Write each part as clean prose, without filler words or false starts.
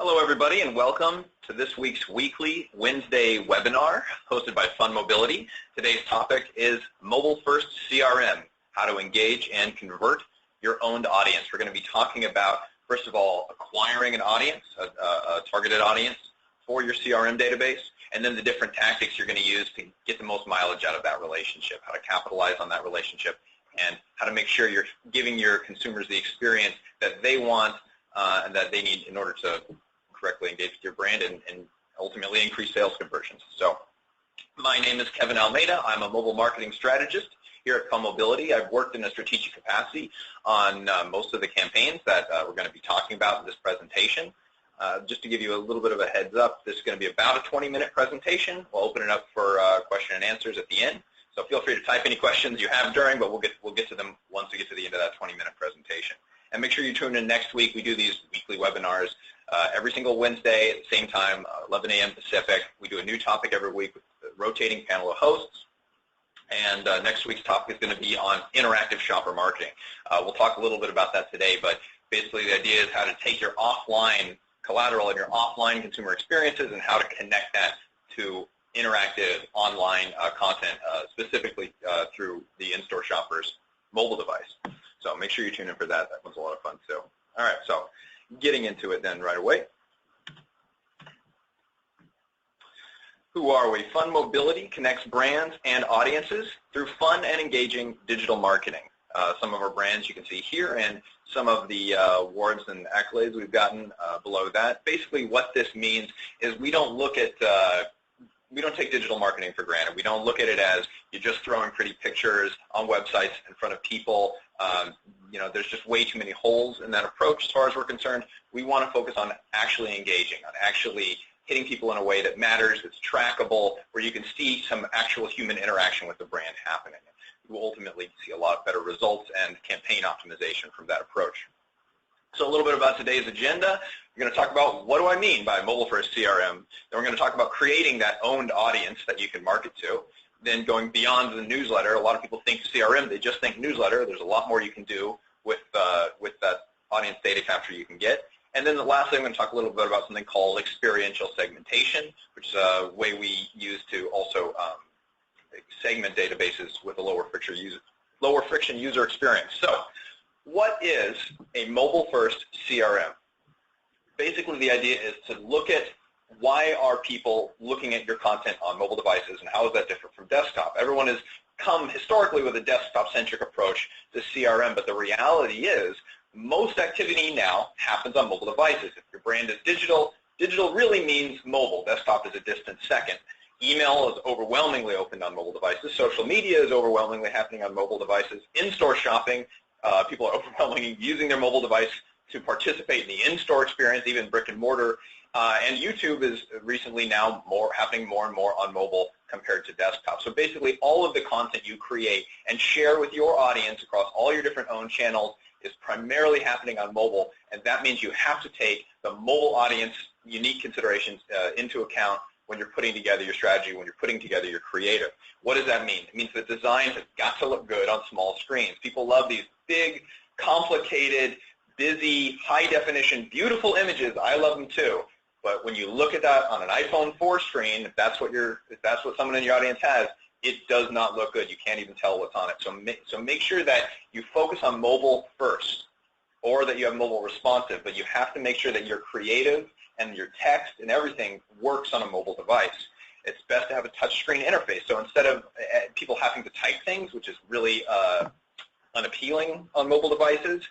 Hello everybody and welcome to this week's weekly Wednesday webinar hosted by FunMobility. Today's topic is Mobile First CRM, how to engage and convert your owned audience. We're going to be talking about, first of all, acquiring an audience, a targeted audience for your CRM database, and then the different tactics you're going to use to get the most mileage out of that relationship, how to capitalize on that relationship, and how to make sure you're giving your consumers the experience that they want and that they need in order to correctly engage with your brand and ultimately increase sales conversions. So my name is Kevin Almeida. I'm a mobile marketing strategist here at FunMobility. I've worked in a strategic capacity on most of the campaigns that we're going to be talking about in this presentation. Just to give you a little bit of a heads up, this is going to be about a 20-minute presentation. We'll open it up for question and answers at the end. So feel free to type any questions you have during, but we'll get to them once we get to the end of that 20-minute presentation. And make sure you tune in next week. We do these weekly webinars every single Wednesday at the same time, 11 a.m. Pacific. We do a new topic every week with a rotating panel of hosts. And next week's topic is going to be on interactive shopper marketing. We'll talk a little bit about that today, but basically the idea is how to take your offline collateral and your offline consumer experiences and how to connect that to interactive online content, specifically through the in-store shopper's mobile device. So make sure you tune in for that. That one's a lot of fun too. All right, so getting into it then right away. Who are we? FunMobility connects brands and audiences through fun and engaging digital marketing. Some of our brands you can see here and some of the awards and accolades we've gotten below that. Basically what this means is we don't take digital marketing for granted. We don't look at it as you're just throwing pretty pictures on websites in front of people. There's just way too many holes in that approach as far as we're concerned. We want to focus on actually engaging, on actually hitting people in a way that matters, that's trackable, where you can see some actual human interaction with the brand happening. You will ultimately see a lot better results and campaign optimization from that approach. So a little bit about today's agenda. We're going to talk about what do I mean by mobile first CRM. Then we're going to talk about creating that owned audience that you can market to. Then going beyond the newsletter, a lot of people think CRM, they just think newsletter. There's a lot more you can do with that audience data capture you can get. And then the last thing, I'm going to talk a little bit about something called Experiential Segmentation, which is a way we use to also segment databases with a lower friction user experience. So what is a mobile first CRM? Basically the idea is to look at why are people looking at your content on mobile devices and how is that different from desktop? Everyone has come historically with a desktop-centric approach to CRM, but the reality is most activity now happens on mobile devices. If your brand is digital, digital really means mobile. Desktop is a distant second. Email is overwhelmingly opened on mobile devices. Social media is overwhelmingly happening on mobile devices. In-store shopping, people are overwhelmingly using their mobile device to participate in the in-store experience, even brick and mortar. And YouTube is recently now happening more and more on mobile compared to desktop. So basically all of the content you create and share with your audience across all your different owned channels is primarily happening on mobile, and that means you have to take the mobile audience unique considerations into account when you're putting together your strategy, when you're putting together your creative. What does that mean? It means the designs have got to look good on small screens. People love these big, complicated, busy, high-definition, beautiful images. I love them too. But when you look at that on an iPhone 4 screen, if that's what someone in your audience has, it does not look good. You can't even tell what's on it. So make sure that you focus on mobile first, or that you have mobile responsive, but you have to make sure that your creative and your text and everything works on a mobile device. It's best to have a touchscreen interface. So instead of people having to type things, which is really unappealing on mobile devices,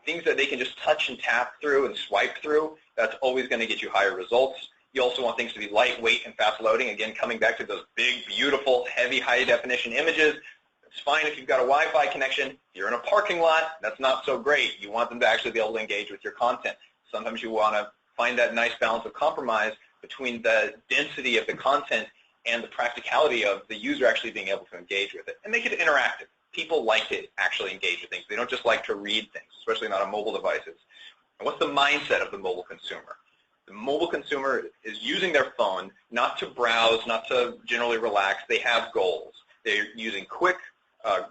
things that they can just touch and tap through and swipe through, that's always going to get you higher results. You also want things to be lightweight and fast loading. Again, coming back to those big, beautiful, heavy, high-definition images. It's fine if you've got a Wi-Fi connection. If you're in a parking lot, that's not so great. You want them to actually be able to engage with your content. Sometimes you want to find that nice balance of compromise between the density of the content and the practicality of the user actually being able to engage with it, and make it interactive. People like to actually engage with things. They don't just like to read things, especially not on mobile devices. And what's the mindset of the mobile consumer? The mobile consumer is using their phone not to browse, not to generally relax. They have goals. They're using quick,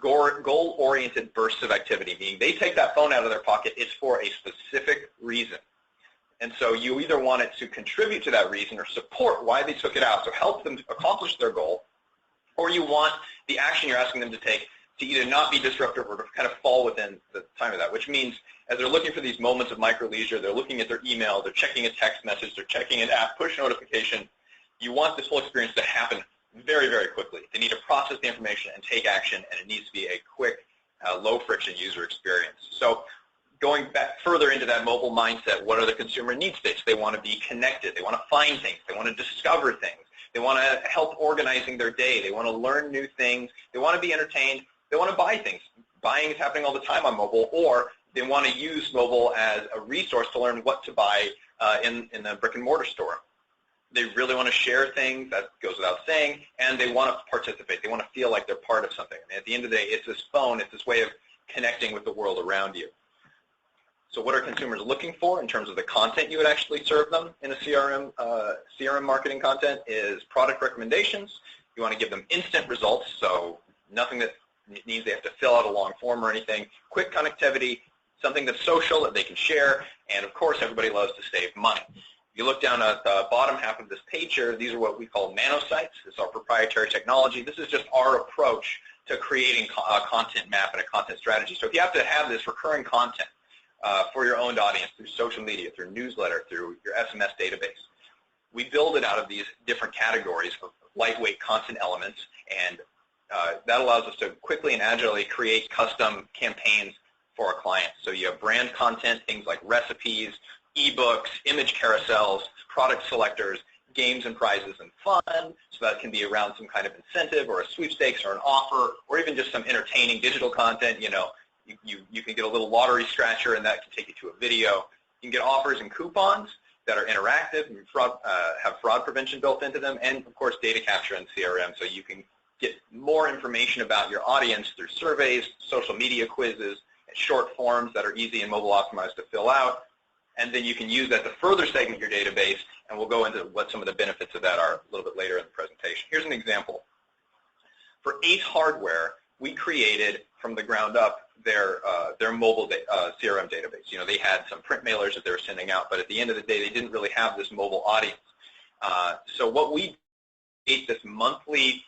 goal-oriented bursts of activity, meaning they take that phone out of their pocket. It's for a specific reason. And so you either want it to contribute to that reason or support why they took it out, so help them accomplish their goal, or you want the action you're asking them to take to either not be disruptive or to kind of fall within the time of that, which means as they're looking for these moments of micro-leisure, they're looking at their email, they're checking a text message, they're checking an app push notification. You want this whole experience to happen very, very quickly. They need to process the information and take action, and it needs to be a quick, low-friction user experience. So going back further into that mobile mindset, what are the consumer need states? They want to be connected. They want to find things. They want to discover things. They want to help organizing their day. They want to learn new things. They want to be entertained. They want to buy things. Buying is happening all the time on mobile, or they want to use mobile as a resource to learn what to buy in the brick-and-mortar store. They really want to share things, that goes without saying, and they want to participate. They want to feel like they're part of something. And at the end of the day, it's this phone, it's this way of connecting with the world around you. So what are consumers looking for in terms of the content you would actually serve them in a CRM? CRM marketing content is product recommendations. You want to give them instant results, so nothing that means they have to fill out a long form or anything. Quick connectivity, something that's social that they can share, and of course everybody loves to save money. If you look down at the bottom half of this page here, these are what we call nanosites. It's our proprietary technology. This is just our approach to creating a content map and a content strategy. So if you have to have this recurring content for your owned audience through social media, through newsletter, through your SMS database, we build it out of these different categories of lightweight content elements, and that allows us to quickly and agilely create custom campaigns for our clients. So you have brand content, things like recipes, ebooks, image carousels, product selectors, games and prizes and fun, so that can be around some kind of incentive or a sweepstakes or an offer, or even just some entertaining digital content. You know, you can get a little lottery scratcher, and that can take you to a video. You can get offers and coupons that are interactive and have fraud prevention built into them, and of course data capture and CRM, so you can get more information about your audience through surveys, social media quizzes, and short forms that are easy and mobile optimized to fill out. And then you can use that to further segment your database, and we'll go into what some of the benefits of that are a little bit later in the presentation. Here's an example. For Ace Hardware, we created from the ground up their mobile CRM database. You know, they had some print mailers that they were sending out, but at the end of the day, they didn't really have this mobile audience. So what we did, this monthly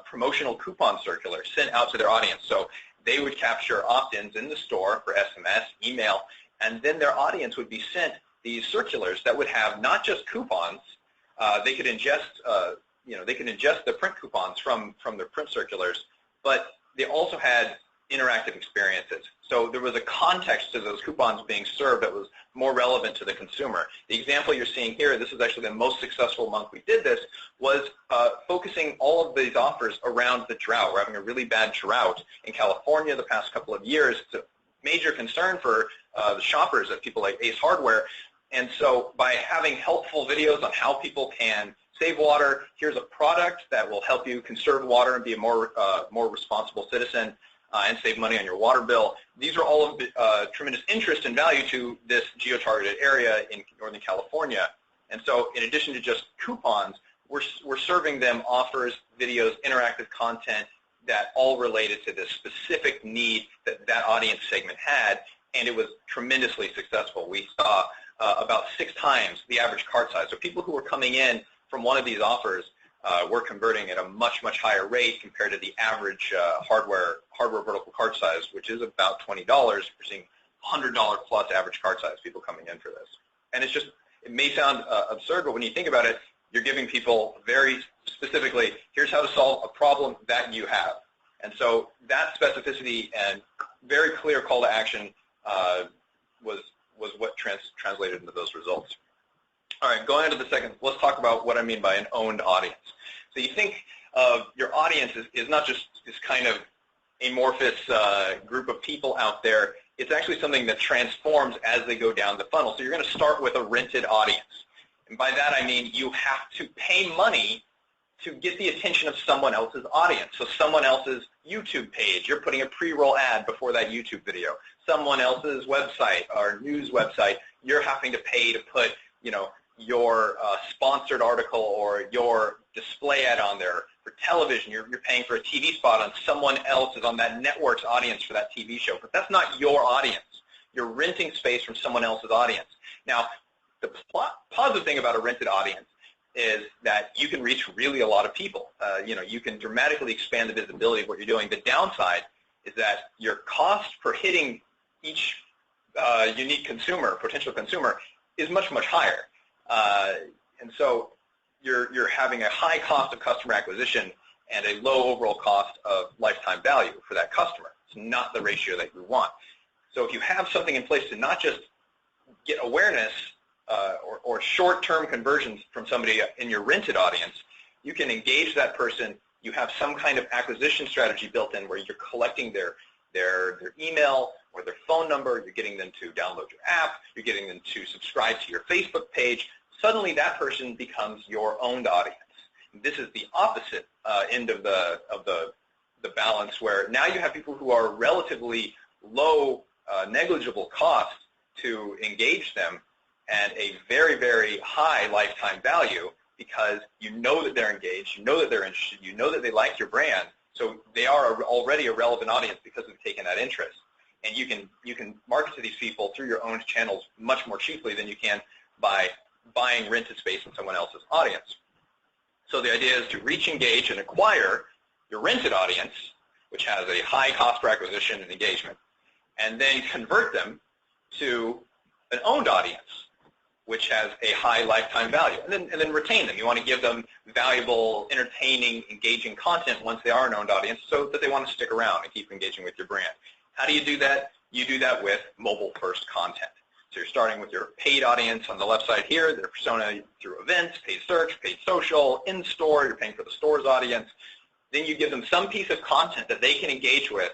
promotional coupon circular sent out to their audience. So they would capture opt-ins in the store for SMS, email, and then their audience would be sent these circulars that would have not just coupons. They could ingest, they could ingest the print coupons from their print circulars, but they also had interactive experiences. So there was a context to those coupons being served that was more relevant to the consumer. The example you're seeing here, this is actually the most successful month we did this, was focusing all of these offers around the drought. We're having a really bad drought in California the past couple of years. It's a major concern for the shoppers at people like Ace Hardware. And so by having helpful videos on how people can save water, here's a product that will help you conserve water and be a more responsible citizen, and save money on your water bill. These are all of tremendous interest and value to this geo-targeted area in Northern California. And so in addition to just coupons, we're serving them offers, videos, interactive content that all related to this specific need that that audience segment had, and it was tremendously successful. We saw about 6 times the average cart size. So people who were coming in from one of these offers we're converting at a much, much higher rate compared to the average hardware vertical cart size, which is about $20. We're seeing $100 plus average cart size people coming in for this. And it's just, it may sound absurd, but when you think about it, you're giving people very specifically, here's how to solve a problem that you have. And so that specificity and very clear call to action was what translated into those results. All right, going into the second, let's talk about what I mean by an owned audience. So you think of your audience is not just this kind of amorphous group of people out there. It's actually something that transforms as they go down the funnel. So you're going to start with a rented audience. And by that I mean you have to pay money to get the attention of someone else's audience. So someone else's YouTube page, you're putting a pre-roll ad before that YouTube video. Someone else's website or news website, you're having to pay to put, your sponsored article or your display ad on there. For television, you're paying for a TV spot on someone else's, on that network's audience for that TV show. But that's not your audience. You're renting space from someone else's audience. Now, The positive thing about a rented audience is that you can reach really a lot of people. You can dramatically expand the visibility of what you're doing. The downside is that your cost per hitting each unique consumer, potential consumer, is much, much higher. And so you're having a high cost of customer acquisition and a low overall cost of lifetime value for that customer. It's not the ratio that you want. So if you have something in place to not just get awareness or short-term conversions from somebody in your rented audience, you can engage that person. You have some kind of acquisition strategy built in where you're collecting their email or their phone number. You're getting them to download your app. You're getting them to subscribe to your Facebook page. Suddenly that person becomes your owned audience. This is the opposite end of the balance, where now you have people who are relatively low, negligible cost to engage them and a very, very high lifetime value, because you know that they're engaged, you know that they're interested, you know that they like your brand, so they are already a relevant audience because they've taken that interest. And you can market to these people through your own channels much more cheaply than you can by buying rented space in someone else's audience. So the idea is to reach, engage, and acquire your rented audience, which has a high cost per acquisition and engagement, and then convert them to an owned audience, which has a high lifetime value, and then retain them. You want to give them valuable, entertaining, engaging content once they are an owned audience so that they want to stick around and keep engaging with your brand. How do you do that? You do that with mobile-first content. So you're starting with your paid audience on the left side here, their persona through events, paid search, paid social, in-store, you're paying for the store's audience. Then you give them some piece of content that they can engage with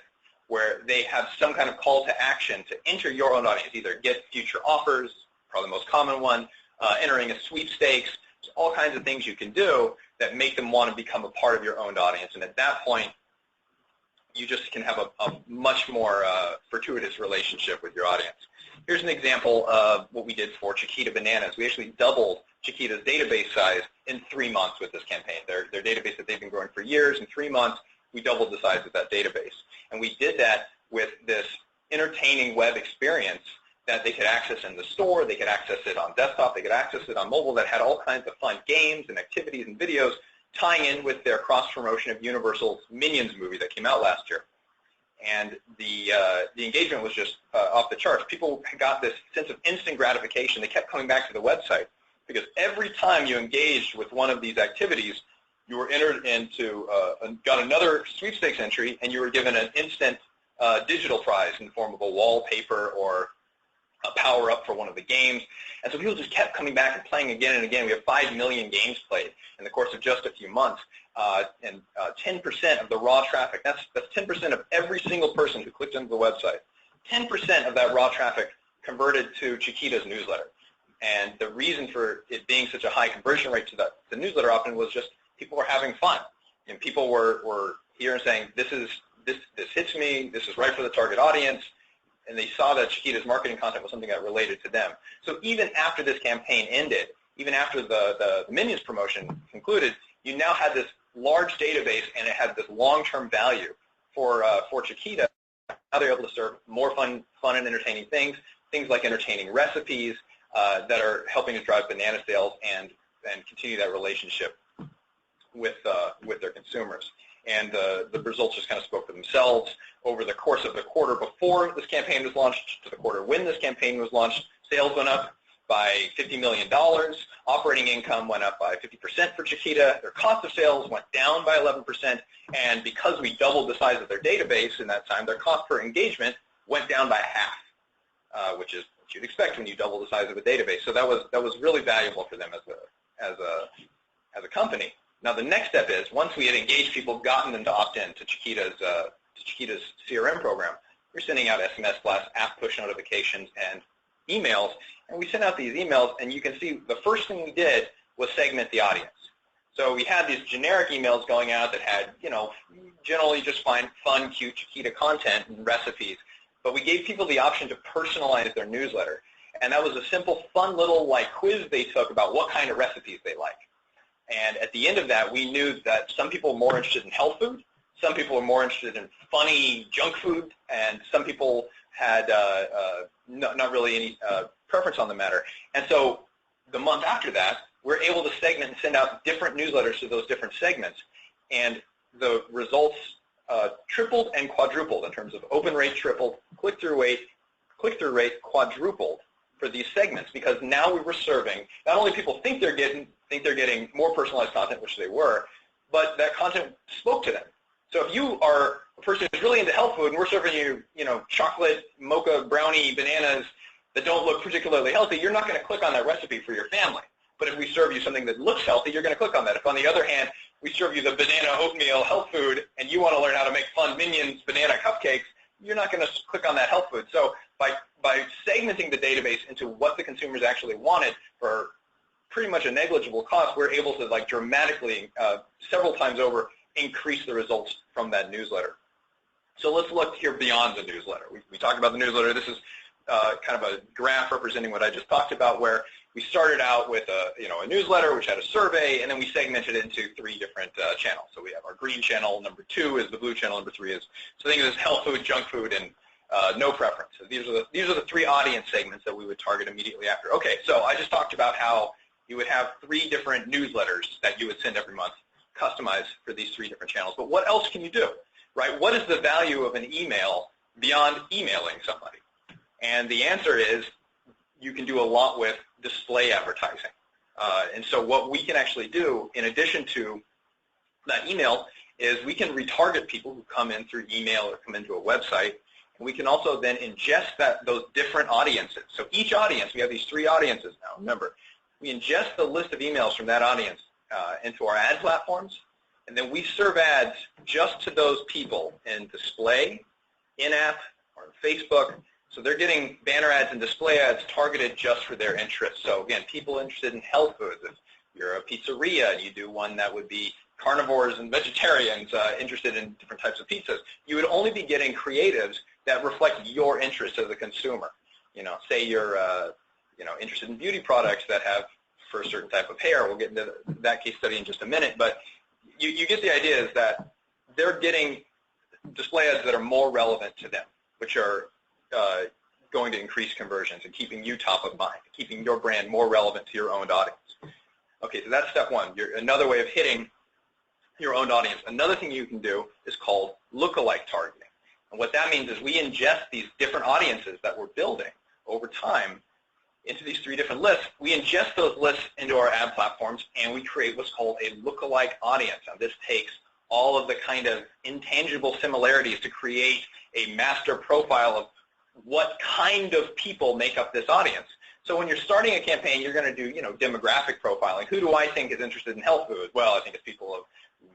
where they have some kind of call to action to enter your own audience, either get future offers, probably the most common one, entering a sweepstakes. There's all kinds of things you can do that make them want to become a part of your owned audience. And at that point, you just can have a much more fortuitous relationship with your audience. Here's an example of what we did for Chiquita Bananas. We actually doubled Chiquita's database size in 3 months with this campaign. Their database that they've been growing for years, in 3 months, we doubled the size of that database. And we did that with this entertaining web experience that they could access in the store, they could access it on desktop, they could access it on mobile, that had all kinds of fun games and activities and videos tying in with their cross-promotion of Universal's Minions movie that came out last year. And the engagement was just off the charts. People got this sense of instant gratification. They kept coming back to the website because every time you engaged with one of these activities, you were entered into, got another sweepstakes entry, and you were given an instant digital prize in the form of a wallpaper or a power-up for one of the games. And so people just kept coming back and playing again and again. We have 5 million games played in the course of just a few months. And 10% of the raw traffic, that's 10% of every single person who clicked into the website. 10% of that raw traffic converted to Chiquita's newsletter. And the reason for it being such a high conversion rate to the newsletter often was just people were having fun. And people were here and saying, this hits me, this is right for the target audience. And they saw that Chiquita's marketing content was something that related to them. So even after this campaign ended, even after the Minions promotion concluded, you now had this large database, and it had this long-term value for Chiquita. Now they're able to serve more fun and entertaining things like entertaining recipes that are helping to drive banana sales and continue that relationship with their consumers. And the results just kind of spoke for themselves. Over the course of the quarter before this campaign was launched to the quarter when this campaign was launched, sales went up by $50 million. Operating income went up by 50% for Chiquita. Their cost of sales went down by 11%. And because we doubled the size of their database in that time, their cost per engagement went down by half, which is what you'd expect when you double the size of a database. So that was really valuable for them as a company. Now the next step is, once we had engaged people, gotten them to opt in to Chiquita's CRM program, we're sending out SMS blasts, app push notifications, and emails. And we sent out these emails, and you can see the first thing we did was segment the audience. So we had these generic emails going out that had, generally just fun, cute Chiquita content and recipes. But we gave people the option to personalize their newsletter. And that was a simple, fun little quiz they took about what kind of recipes they like. And at the end of that, we knew that some people were more interested in health food, some people were more interested in funny junk food, and some people had not really any preference on the matter. And so the month after that, we're able to segment and send out different newsletters to those different segments. And the results tripled and quadrupled in terms of open rate tripled, click-through rate quadrupled for these segments, because now we were serving, not only people think they're getting more personalized content, which they were, but that content spoke to them. So if you are a person who's really into health food and we're serving you, chocolate, mocha, brownie, bananas that don't look particularly healthy, you're not going to click on that recipe for your family. But if we serve you something that looks healthy, you're going to click on that. If, on the other hand, we serve you the banana oatmeal health food and you want to learn how to make fun Minions banana cupcakes, you're not going to click on that health food. So by segmenting the database into what the consumers actually wanted for pretty much a negligible cost, we're able to dramatically, several times over, increase the results from that newsletter. So let's look here beyond the newsletter. We talked about the newsletter. This is kind of a graph representing what I just talked about, where we started out with a newsletter which had a survey, and then we segmented it into 3 different channels. So we have our green channel, number 2 is the blue channel, number 3 is, so think of this health food, junk food, and no preference. So these are the 3 audience segments that we would target immediately after. Okay, so I just talked about how you would have 3 different newsletters that you would send every month, customized for these 3 different channels. But what else can you do, right? What is the value of an email beyond emailing somebody? And the answer is you can do a lot with display advertising. And so what we can actually do, in addition to that email, is we can retarget people who come in through email or come into a website. And we can also then ingest those different audiences. So each audience, we have these 3 audiences now. Remember, we ingest the list of emails from that audience into our ad platforms, and then we serve ads just to those people in display, in-app, or Facebook. So they're getting banner ads and display ads targeted just for their interests. So again, people interested in health foods. If you're a pizzeria and you do one that would be carnivores and vegetarians interested in different types of pizzas, you would only be getting creatives that reflect your interest as a consumer. Say you're interested in beauty products that have for a certain type of hair. We'll get into that case study in just a minute, but you get the idea is that they're getting display ads that are more relevant to them, which are going to increase conversions and keeping you top of mind, keeping your brand more relevant to your own audience. Okay, so that's step 1. Another way of hitting your own audience. Another thing you can do is called lookalike targeting. And what that means is we ingest these different audiences that we're building over time into these 3 different lists. We ingest those lists into our ad platforms, and we create what's called a lookalike audience. Now, this takes all of the kind of intangible similarities to create a master profile of what kind of people make up this audience. So when you're starting a campaign, you're going to do, demographic profiling. Who do I think is interested in health food? Well, I think it's people of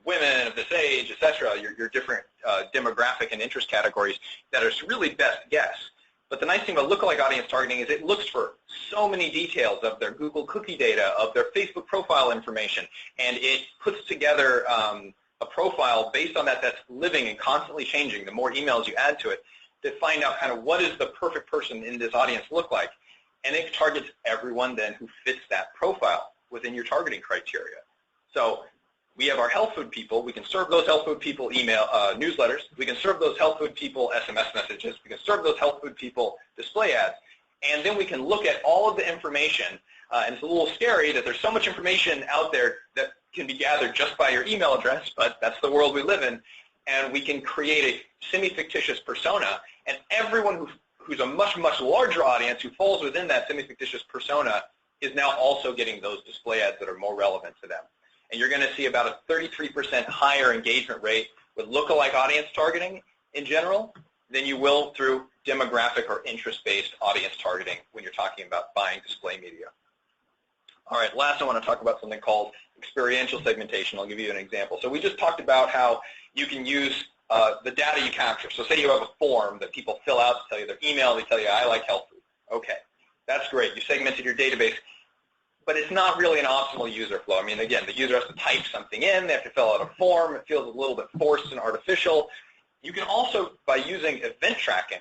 women of this age, etc. Your different demographic and interest categories that are really best guess. But the nice thing about lookalike audience targeting is it looks for so many details of their Google cookie data, of their Facebook profile information, and it puts together a profile based on that's living and constantly changing the more emails you add to it, to find out kind of what is the perfect person in this audience look like. And it targets everyone then who fits that profile within your targeting criteria. So we have our health food people. We can serve those health food people email newsletters. We can serve those health food people SMS messages. We can serve those health food people display ads. And then we can look at all of the information. And it's a little scary that there's so much information out there that can be gathered just by your email address, but that's the world we live in. And we can create a semi-fictitious persona, and everyone who's a much, much larger audience who falls within that semi-fictitious persona is now also getting those display ads that are more relevant to them. And you're going to see about a 33% higher engagement rate with lookalike audience targeting in general than you will through demographic or interest-based audience targeting when you're talking about buying display media. All right, last I want to talk about something called experiential segmentation. I'll give you an example. So we just talked about how you can use the data you capture. So say you have a form that people fill out to tell you their email, they tell you, I like health food. Okay, that's great. You segmented your database, but it's not really an optimal user flow. I mean, again, the user has to type something in. They have to fill out a form. It feels a little bit forced and artificial. You can also, by using event tracking,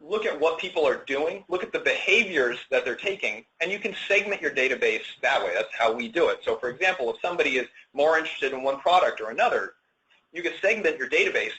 look at what people are doing, look at the behaviors that they're taking, and you can segment your database that way. That's how we do it. So, for example, if somebody is more interested in one product or another, you can segment your database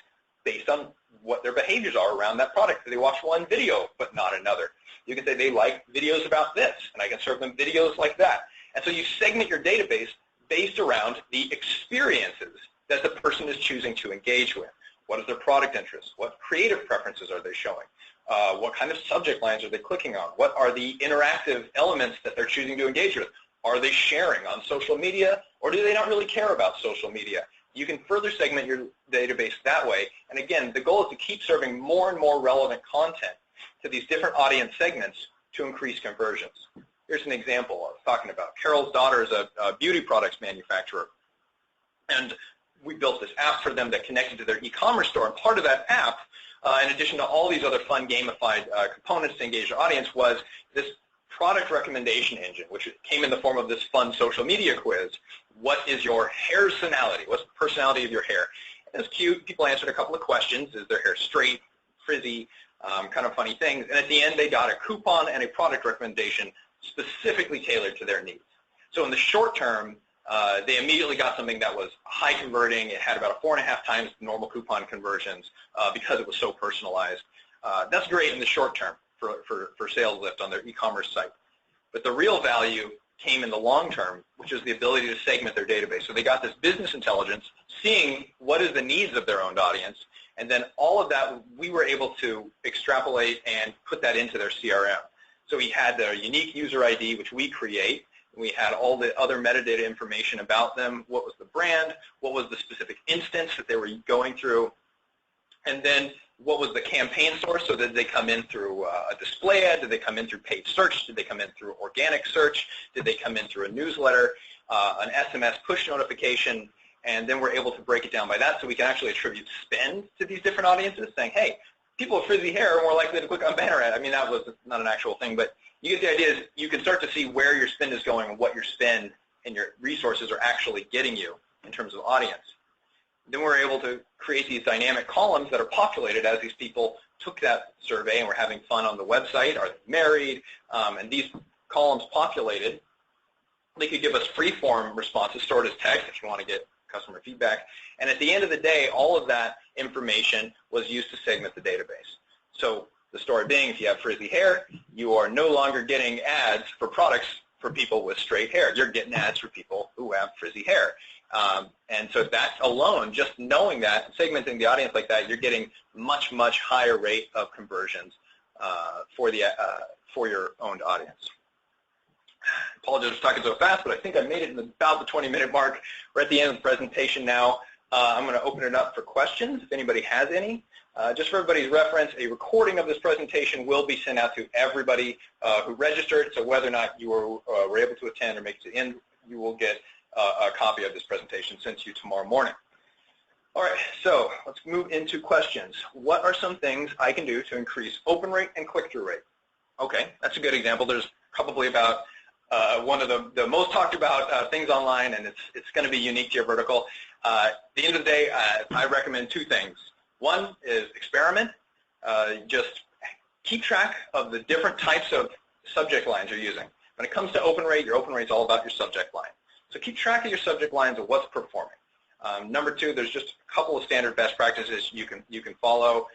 based on what their behaviors are around that product. Do they watch one video but not another? You can say they like videos about this, and I can serve them videos like that. And so you segment your database based around the experiences that the person is choosing to engage with. What is their product interest? What creative preferences are they showing? What kind of subject lines are they clicking on? What are the interactive elements that they're choosing to engage with? Are they sharing on social media, or do they not really care about social media? You can further segment your database that way. And again, the goal is to keep serving more and more relevant content to these different audience segments to increase conversions. Here's an example I was talking about. Carol's daughter is a beauty products manufacturer, and we built this app for them that connected to their e-commerce store. And part of that app, in addition to all these other fun gamified components to engage the audience, was this product recommendation engine, which came in the form of this fun social media quiz. What is your hair personality? What's the personality of your hair? It was cute. People answered a couple of questions. Is their hair straight, frizzy, kind of funny things. And at the end, they got a coupon and a product recommendation specifically tailored to their needs. So in the short term, they immediately got something that was high converting. It had about 4.5 times normal coupon conversions because it was so personalized. That's great in the short term for sales lift on their e-commerce site. But the real value came in the long term, which is the ability to segment their database. So they got this business intelligence, seeing what is the needs of their own audience, and then all of that we were able to extrapolate and put that into their CRM. So we had their unique user ID, which we create. We had all the other metadata information about them, what was the brand, what was the specific instance that they were going through, and then what was the campaign source. So did they come in through a display ad? Did they come in through paid search? Did they come in through organic search? Did they come in through a newsletter, an SMS push notification? And then we're able to break it down by that, so we can actually attribute spend to these different audiences, saying, hey, people with frizzy hair are more likely to click on banner ad. I mean, that was not an actual thing, but you get the idea. Is you can start to see where your spend is going and what your spend and your resources are actually getting you in terms of audience. Then we're able to create these dynamic columns that are populated as these people took that survey and were having fun on the website. Are they married? And these columns populated. They could give us free-form responses stored as text if you want to get customer feedback. And at the end of the day, all of that information was used to segment the database. So the story being, if you have frizzy hair, you are no longer getting ads for products for people with straight hair. You're getting ads for people who have frizzy hair. And so that alone, just knowing that, segmenting the audience like that, you're getting much, much higher rate of conversions for your owned audience. Apologize for talking so fast, but I think I made it in about the 20-minute mark. We're at the end of the presentation now. I'm going to open it up for questions if anybody has any. Just for everybody's reference, a recording of this presentation will be sent out to everybody who registered, so whether or not you were able to attend or make it to the end, you will get a copy of this presentation sent to you tomorrow morning. All right, so let's move into questions. What are some things I can do to increase open rate and click-through rate? Okay, that's a good example. There's probably about one of the most talked about things online, and it's going to be unique to your vertical. At the end of the day, I recommend two things. One is experiment. Just keep track of the different types of subject lines you're using. When it comes to open rate, your open rate is all about your subject line. So keep track of your subject lines of what's performing. Number two, there's just a couple of standard best practices you can follow.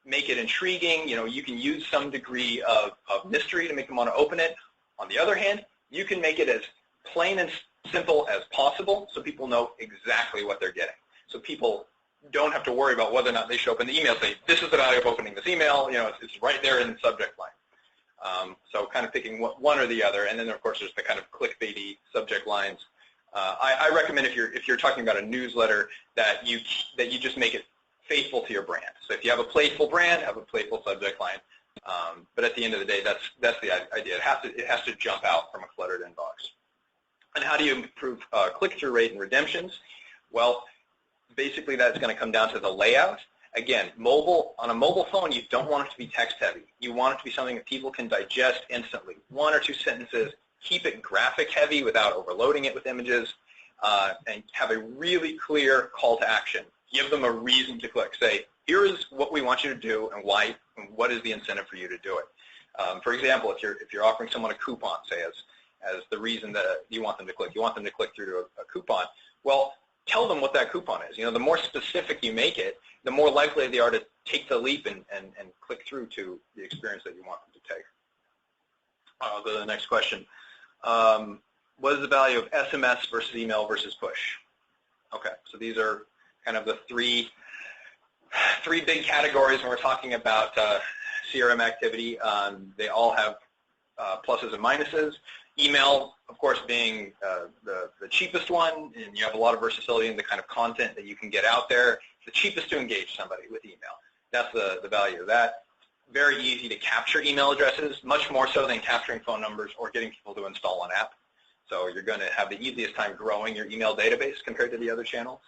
Make it intriguing. You can use some degree of mystery to make them want to open it. On the other hand, you can make it as plain and simple as possible so people know exactly what they're getting. So people don't have to worry about whether or not they show up in the email, say, this is the value of opening this email. It's right there in the subject line. So kind of picking one or the other. And then, of course, there's the kind of clickbaity subject lines. I recommend if you're talking about a newsletter that you just make it faithful to your brand. So if you have a playful brand, have a playful subject line. But at the end of the day, that's the idea. It has to jump out from a cluttered inbox. And how do you improve click-through rate and redemptions? Well, basically that's going to come down to the layout. Again, on a mobile phone, you don't want it to be text-heavy. You want it to be something that people can digest instantly. 1 or 2 sentences. Keep it graphic-heavy without overloading it with images, and have a really clear call to action. Give them a reason to click. Say, here is what we want you to do and why, and what is the incentive for you to do it. For example, if you're offering someone a coupon, say as the reason that you want them to click, through to a coupon. Well, tell them what that coupon is. The more specific you make it, the more likely they are to take the leap and click through to the experience that you want them to take. I'll go to the next question. What is the value of SMS versus email versus push? Okay, so these are kind of the three big categories when we're talking about CRM activity. They all have pluses and minuses. Email, of course, being the cheapest one, and you have a lot of versatility in the kind of content that you can get out there. It's the cheapest to engage somebody with email. That's the value of that. Very easy to capture email addresses, much more so than capturing phone numbers or getting people to install an app. So you're going to have the easiest time growing your email database compared to the other channels.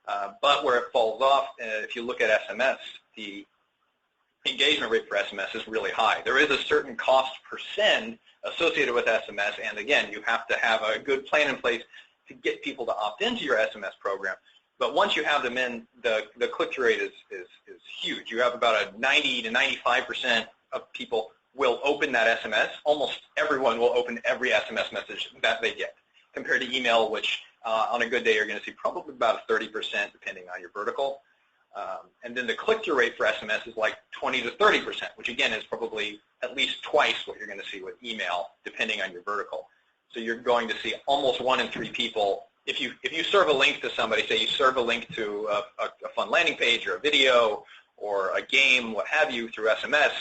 But where it falls off, if you look at SMS, the engagement rate for SMS is really high. There is a certain cost per send associated with SMS, and again, you have to have a good plan in place to get people to opt into your SMS program. But once you have them in, the click-through rate is huge. You have about a 90 to 95% of people will open that SMS. Almost everyone will open every SMS message that they get, compared to email, which on a good day you're going to see probably about 30% depending on your vertical. And then the click-through rate for SMS is like 20 to 30%, which again is probably at least twice what you're going to see with email depending on your vertical. So you're going to see almost 1 in 3 people. If you serve a link to somebody, say you serve a link to a fun landing page or a video or a game, what have you, through SMS,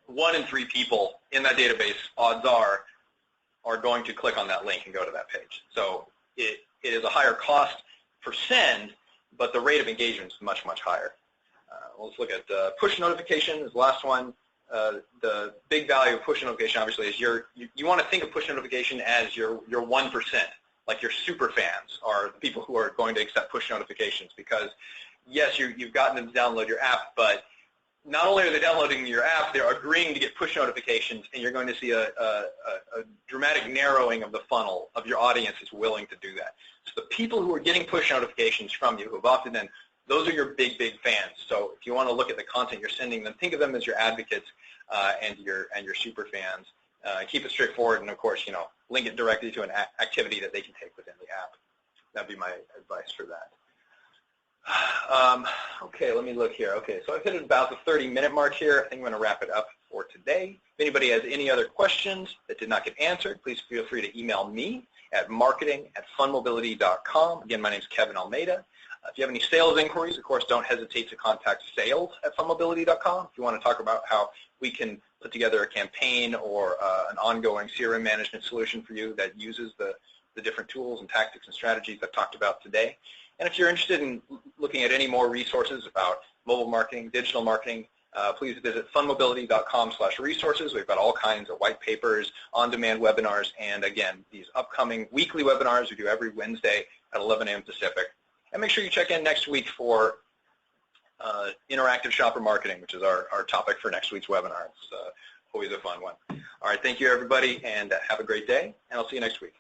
1 in 3 people in that database, odds are going to click on that link and go to that page. So it is a higher cost per send, but the rate of engagement is much, much higher. Let's look at push notifications, the last one. The big value of push notification, obviously, is you want to think of push notification as your 1%, like your super fans are the people who are going to accept push notifications, because, yes, you've gotten them to download your app, but not only are they downloading your app, they're agreeing to get push notifications, and you're going to see a dramatic narrowing of the funnel of your audience is willing to do that. So the people who are getting push notifications from you, who have opted in, those are your big, big fans. So if you want to look at the content you're sending them, think of them as your advocates and your super fans. Keep it straightforward, and of course, link it directly to an activity that they can take within the app. That'd be my advice for that. Okay, let me look here. Okay, so I've hit about the 30-minute mark here. I think I'm going to wrap it up for today. If anybody has any other questions that did not get answered, please feel free to email me at marketing@funmobility.com. Again, my name is Kevin Almeida. If you have any sales inquiries, of course, don't hesitate to contact sales@funmobility.com. If you want to talk about how we can put together a campaign or an ongoing CRM management solution for you that uses the different tools and tactics and strategies I've talked about today. And if you're interested in looking at any more resources about mobile marketing, digital marketing, please visit funmobility.com/resources. We've got all kinds of white papers, on-demand webinars, and again, these upcoming weekly webinars we do every Wednesday at 11 a.m. Pacific. And make sure you check in next week for interactive shopper marketing, which is our topic for next week's webinar. It's always a fun one. All right, thank you, everybody, and have a great day, and I'll see you next week.